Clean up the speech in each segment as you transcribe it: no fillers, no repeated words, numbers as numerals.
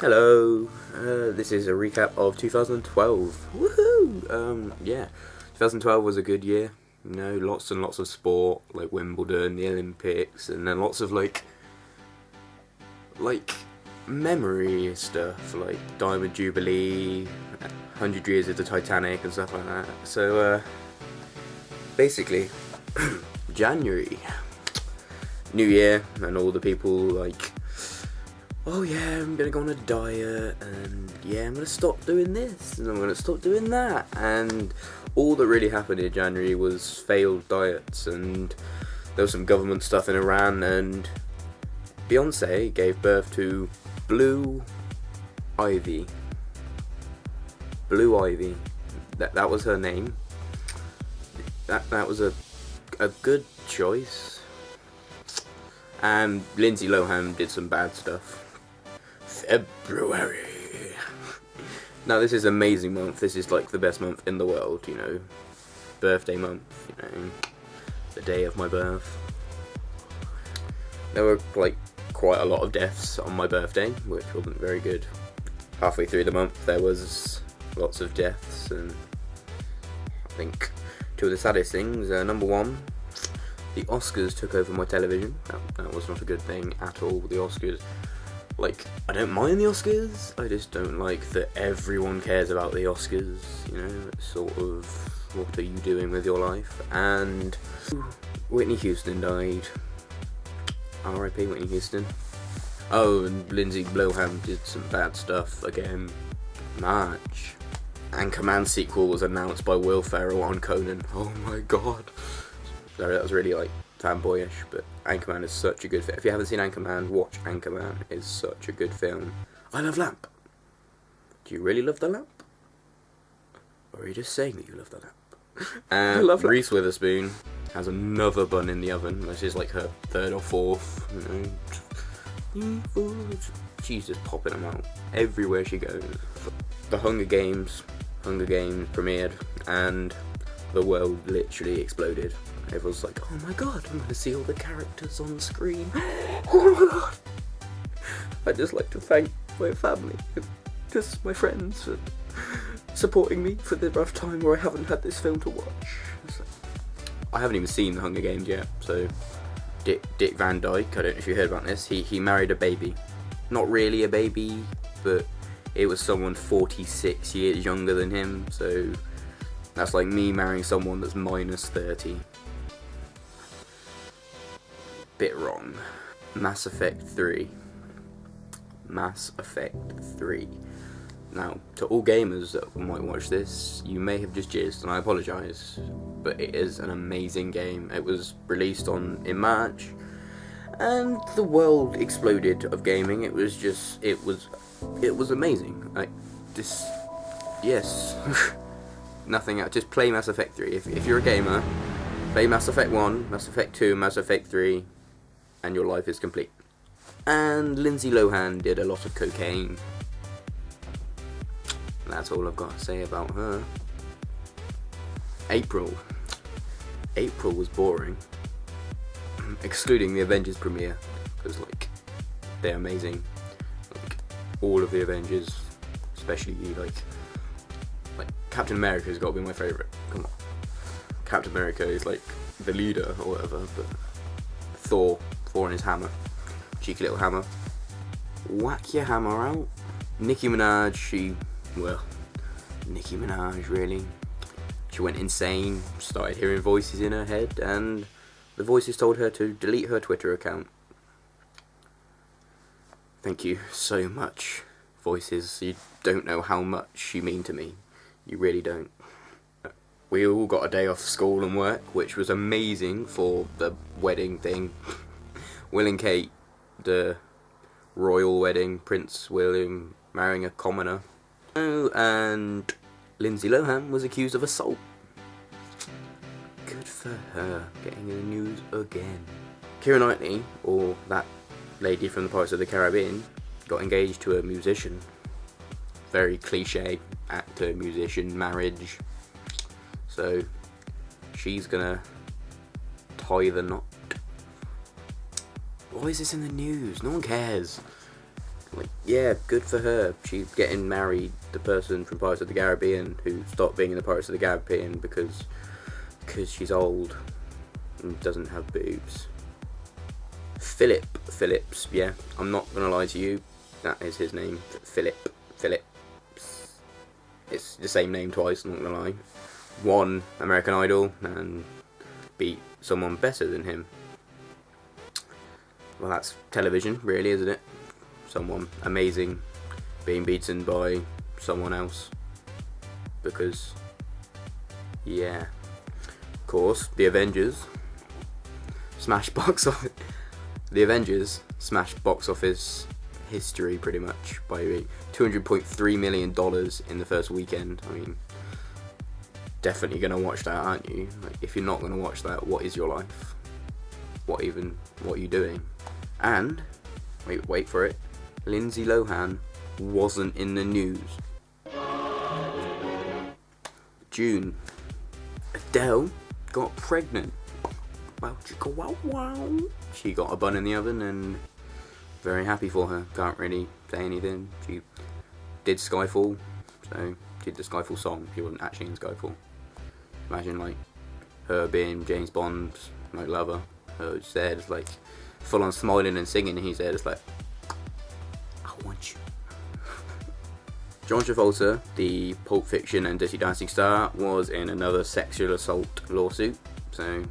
Hello, this is a recap of 2012. Woohoo! Yeah, 2012 was a good year. You know, lots and lots of sport, like Wimbledon, the Olympics, and then lots of like memory stuff, like Diamond Jubilee, 100 Years of the Titanic, and stuff like that. So, basically, January, New Year, and all the people like, oh yeah, I'm gonna go on a diet, and yeah, I'm gonna stop doing this, and I'm gonna stop doing that, and all that really happened in January was failed diets, and there was some government stuff in Iran, and Beyonce gave birth to Blue Ivy. Blue Ivy. That was her name. That was a good choice. And Lindsay Lohan did some bad stuff. February. Now this is an amazing month. This is like the best month in the world, you know. Birthday month, you know. The day of my birth. There were like quite a lot of deaths on my birthday, which wasn't very good. Halfway through the month there was lots of deaths, and I think two of the saddest things, number one, the Oscars took over my television. That was not a good thing at all. The Oscars, like, I don't mind the Oscars, I just don't like that everyone cares about the Oscars, you know, it's sort of, what are you doing with your life? And Whitney Houston died. R.I.P. Whitney Houston. Oh, and Lindsay Lohan did some bad stuff again. March. Anchorman sequel was announced by Will Ferrell on Conan. Oh my god. Sorry, that was really like fanboyish, but Anchorman is such a good film. If you haven't seen Anchorman, watch Anchorman. It's such a good film. I love lamp. Do you really love the lamp? Or are you just saying that you love the lamp? And I love Reese Witherspoon has another bun in the oven. This is like her third or fourth. You know. She's just popping them out everywhere she goes. The Hunger Games premiered, and the world literally exploded. Everyone's like, oh my god, I'm gonna see all the characters on screen. Oh my god. I'd just like to thank my family, just my friends, for supporting me for the rough time where I haven't had this film to watch. I haven't even seen The Hunger Games yet, so Dick Van Dyke, I don't know if you heard about this, he married a baby. Not really a baby, but it was someone 46 years younger than him, so that's like me marrying someone that's minus 30. Bit wrong. Mass Effect 3. Mass Effect 3. Now, to all gamers that might watch this, you may have just jizzed, and I apologise, but it is an amazing game. It was released in March, and the world exploded of gaming. It was amazing. Like, this, yes. Nothing else, just play Mass Effect 3. If you're a gamer, play Mass Effect 1, Mass Effect 2, Mass Effect 3, and your life is complete. And Lindsay Lohan did a lot of cocaine. That's all I've got to say about her. April was boring. Excluding the Avengers premiere, because like, they're amazing. Like, all of the Avengers, especially like Captain America's got to be my favourite. Come on. Captain America is like the leader or whatever, but Thor and his hammer. Cheeky little hammer. Whack your hammer out. Nicki Minaj, Nicki Minaj really. She went insane, started hearing voices in her head, and the voices told her to delete her Twitter account. Thank you so much, voices. You don't know how much you mean to me. You really don't. We all got a day off school and work, which was amazing for the wedding thing. Will and Kate, the royal wedding, Prince William marrying a commoner. Oh, and Lindsay Lohan was accused of assault. Good for her, getting in the news again. Keira Knightley, or that lady from the Pirates of the Caribbean, got engaged to a musician. Very cliche, actor, musician, marriage. So, she's gonna tie the knot. Why is this in the news? No one cares. like, yeah, good for her. She's getting married, the person from Pirates of the Caribbean who stopped being in the Pirates of the Caribbean because she's old and doesn't have boobs. Phillips, yeah, I'm not gonna lie to you, that is his name. Phillips. It's the same name twice, I'm not gonna lie. Won American Idol and beat someone better than him. Well, that's television, really, isn't it? Someone amazing being beaten by someone else. Because, yeah. Of course, The Avengers smashed box office. The Avengers smashed box office history pretty much by $200.3 million in the first weekend. I mean, definitely gonna watch that, aren't you? Like, if you're not gonna watch that, what is your life? What are you doing? And wait for it. Lindsay Lohan wasn't in the news. June, Adele got pregnant. Wow, chicka wow wow. She got a bun in the oven and very happy for her. Can't really say anything. She did Skyfall, so did the Skyfall song. She wasn't actually in Skyfall. Imagine like her being James Bond's like lover. Her just there, just like full on smiling and singing, and he's there just like, I want you. John Travolta, the Pulp Fiction and Dirty Dancing star, was in another sexual assault lawsuit. So,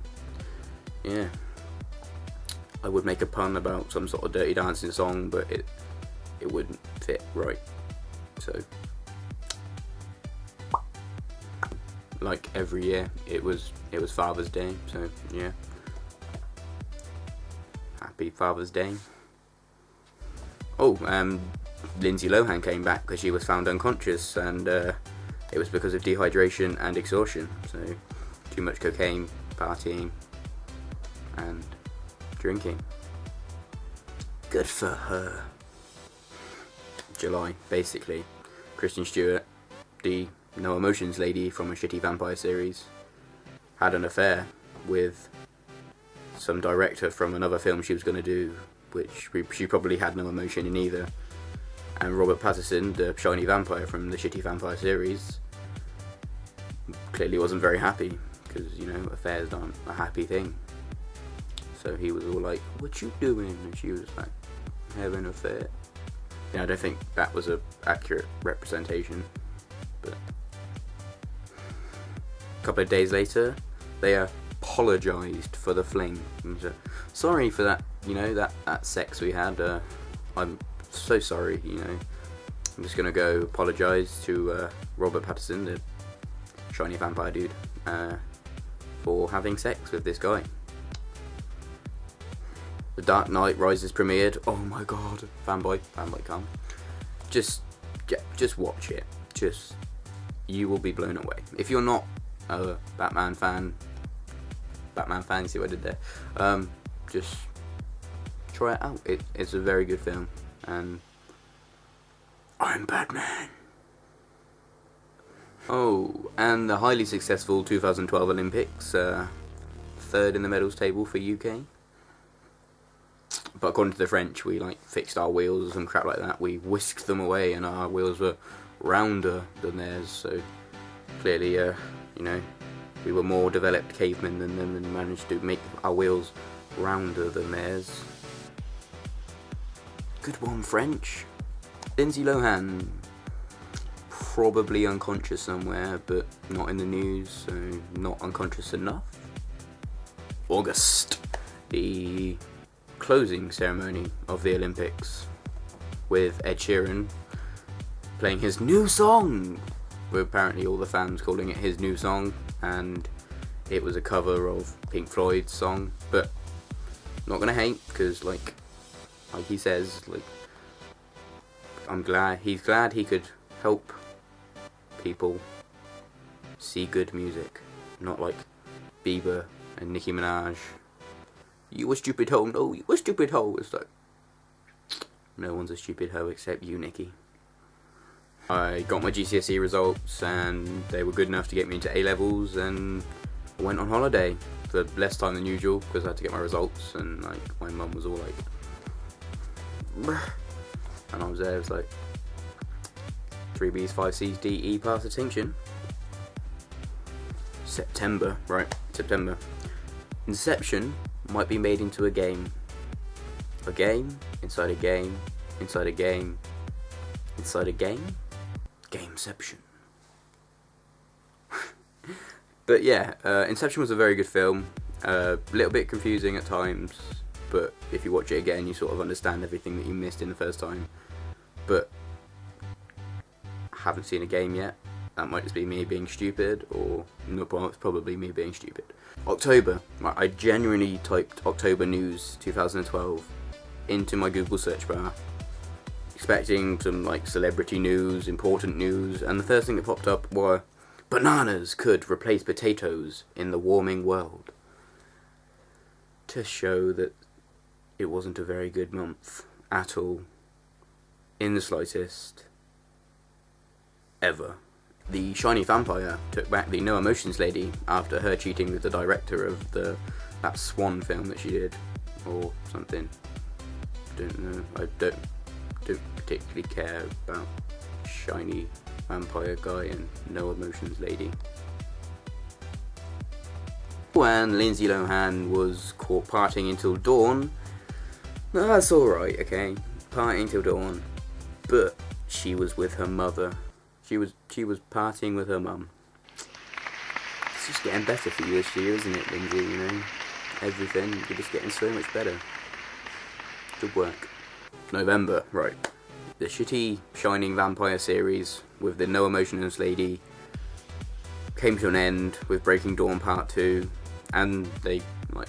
yeah. I would make a pun about some sort of Dirty Dancing song, but it wouldn't fit right. So, like every year, it was Father's Day. So, yeah. Happy Father's Day. Oh, Lindsay Lohan came back because she was found unconscious, and it was because of dehydration and exhaustion. So, too much cocaine, partying, and drinking. Good for her. July, basically. Kristen Stewart, the no emotions lady from a shitty vampire series, had an affair with some director from another film she was going to do, which she probably had no emotion in either. And Robert Pattinson, the shiny vampire from the shitty vampire series, clearly wasn't very happy, because, you know, affairs aren't a happy thing. So he was all like, what you doing? And she was like, having an affair. Yeah, I don't think that was an accurate representation. But a couple of days later, they apologised for the fling. Sorry for that, you know, that sex we had. I'm so sorry, you know. I'm just gonna go apologise to Robert Pattinson, the shiny vampire dude, for having sex with this guy. The Dark Knight Rises premiered. Oh my god, fanboy come. Just watch it. You will be blown away. If you're not a Batman fan, you see what I did there? Just try it out. It's a very good film, and I'm Batman. Oh, and the highly successful 2012 Olympics, third in the medals table for UK. But according to the French, we like fixed our wheels and crap like that. We whisked them away, and our wheels were rounder than theirs. So clearly, you know, we were more developed cavemen than them, and managed to make our wheels rounder than theirs. Good one, French. Lindsay Lohan, probably unconscious somewhere, but not in the news, so not unconscious enough. August, the closing ceremony of the Olympics, with Ed Sheeran playing his new song, with apparently all the fans calling it his new song, and it was a cover of Pink Floyd's song. But not gonna hate, because like he says, like, he's glad he could help people see good music, not like Bieber and Nicki Minaj. You a stupid hoe, no, you a stupid hoe. It's like, no one's a stupid hoe except you, Nicki. I got my GCSE results, and they were good enough to get me into A-levels, and I went on holiday for less time than usual, because I had to get my results, and like my mum was all like, and I was there. It was like 3Bs, 5Cs, D, E, pass attention. September, right? September. Inception might be made into a game. A game inside a game inside a game inside a game. Gameception. But yeah, Inception was a very good film. A little bit confusing at times, but if you watch it again, you sort of understand everything that you missed in the first time. But I haven't seen a game yet. That might just be me being stupid, or no, it's probably me being stupid. October. I genuinely typed October news 2012 into my Google search bar, expecting some like celebrity news, important news, and the first thing that popped up were bananas could replace potatoes in the warming world. To show that it wasn't a very good month at all, in the slightest, ever. The shiny vampire took back the No Emotions lady after her cheating with the director of that Swan film that she did, or something. Don't know. I don't particularly care about shiny vampire guy and No Emotions lady. When Lindsay Lohan was caught partying until dawn, that's alright, okay, partying till dawn, but she was with her mother. She was partying with her mum. It's just getting better for you this year, isn't it, Lindsay, you know? Everything, you're just getting so much better. Good work. November, right. The shitty Shining Vampire series with the No Emotions lady came to an end with Breaking Dawn Part 2, and they like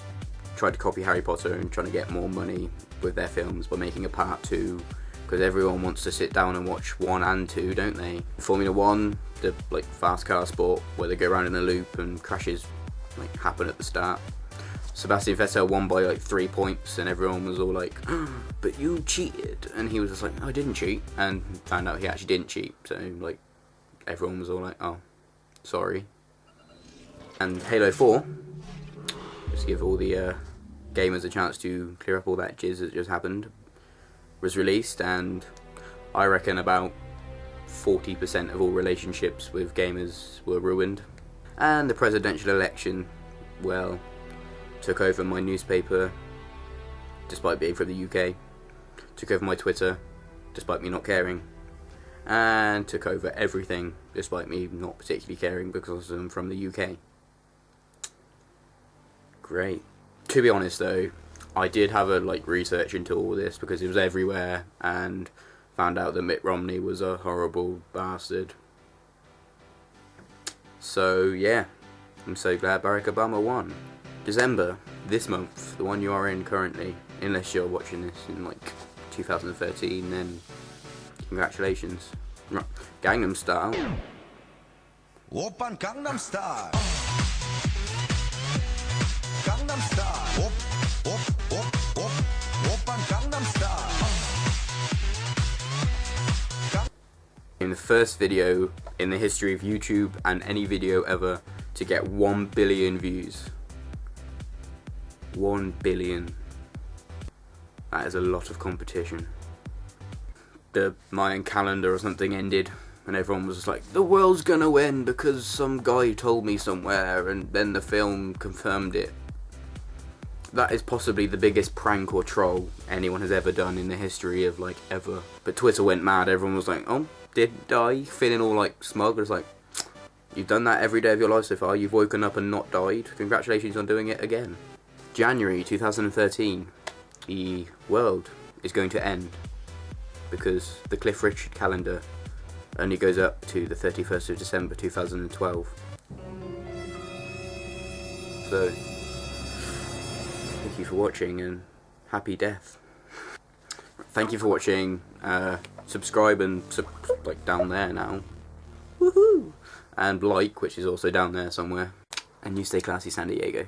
tried to copy Harry Potter and trying to get more money with their films by making a Part 2, because everyone wants to sit down and watch 1 and 2, don't they? Formula 1, the like fast car sport where they go around in a loop and crashes like happen at the start. Sebastian Vettel won by like 3 points, and everyone was all like, oh, but you cheated, and he was just like, I didn't cheat, and found out he actually didn't cheat, so like everyone was all like, oh, sorry. And Halo 4, just to give all the gamers a chance to clear up all that jizz that just happened, was released, and I reckon about 40% of all relationships with gamers were ruined. And the presidential election, well, took over my newspaper, despite being from the UK, took over my Twitter, despite me not caring, and took over everything, despite me not particularly caring because I'm from the UK. Great. To be honest though, I did have a research into all this because it was everywhere, and found out that Mitt Romney was a horrible bastard. So yeah, I'm so glad Barack Obama won. December, this month, the one you are in currently, unless you're watching this in 2013, then congratulations. Right. Gangnam Style. Oppan Gangnam Style. Gangnam Style. Oppan Gangnam Style. In the first video in the history of YouTube and any video ever to get 1 billion views. 1 billion. That is a lot of competition. The Mayan calendar or something ended, and everyone was just like, the world's gonna end because some guy told me somewhere, and then the film confirmed it. That is possibly the biggest prank or troll anyone has ever done in the history of ever. But Twitter went mad. Everyone was like, oh, did die? Feeling all smug. It's like, you've done that every day of your life so far. You've woken up and not died. Congratulations on doing it again. January 2013, the world is going to end because the Cliff Richard calendar only goes up to the 31st of December 2012. So, thank you for watching and happy death. Thank you for watching. Subscribe and down there now. Woohoo! And which is also down there somewhere. And you stay classy, San Diego.